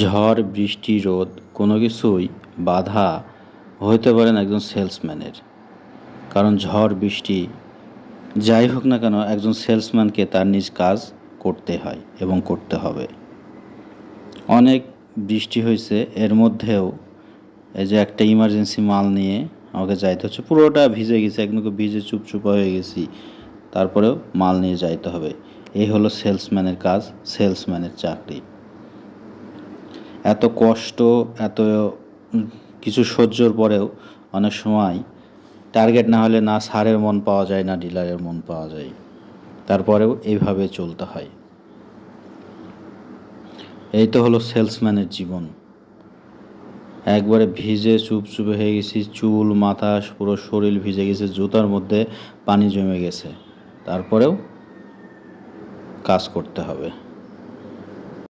ঝড় বৃষ্টি রোদ কোনো কিছুই বাধা হইতে পারে না একজন সেলসম্যানের। কারণ ঝড় বৃষ্টি যাই হোক না কেন একজন সেলসম্যানকে তার নিজ কাজ করতে হয় এবং করতে হবে। অনেক বৃষ্টি হয়েছে, এর মধ্যেও এই যে একটা ইমার্জেন্সি মাল নিয়ে আমাকে যাইতে হচ্ছে, পুরোটা ভিজে গেছে, একদম ভিজে চুপচুপা হয়ে গেছি, তারপরেও মাল নিয়ে যাইতে হবে। এই হলো সেলসম্যানের কাজ, সেলসম্যানের চাকরি। এত কষ্ট, এত কিছু সহ্যর পরেও অনেক সময় টার্গেট না হলে না স্যারের মন পাওয়া যায়, না ডিলারের মন পাওয়া যায়, তারপরেও এইভাবে চলতে হয়। এই তো হলো সেলসম্যানের জীবন। একবারে ভিজে চুপচুপে হয়ে গেছি, চুল মাথা পুরো শরীর ভিজে গেছে, জুতার মধ্যে পানি জমে গেছে, তারপরেও কাজ করতে হবে।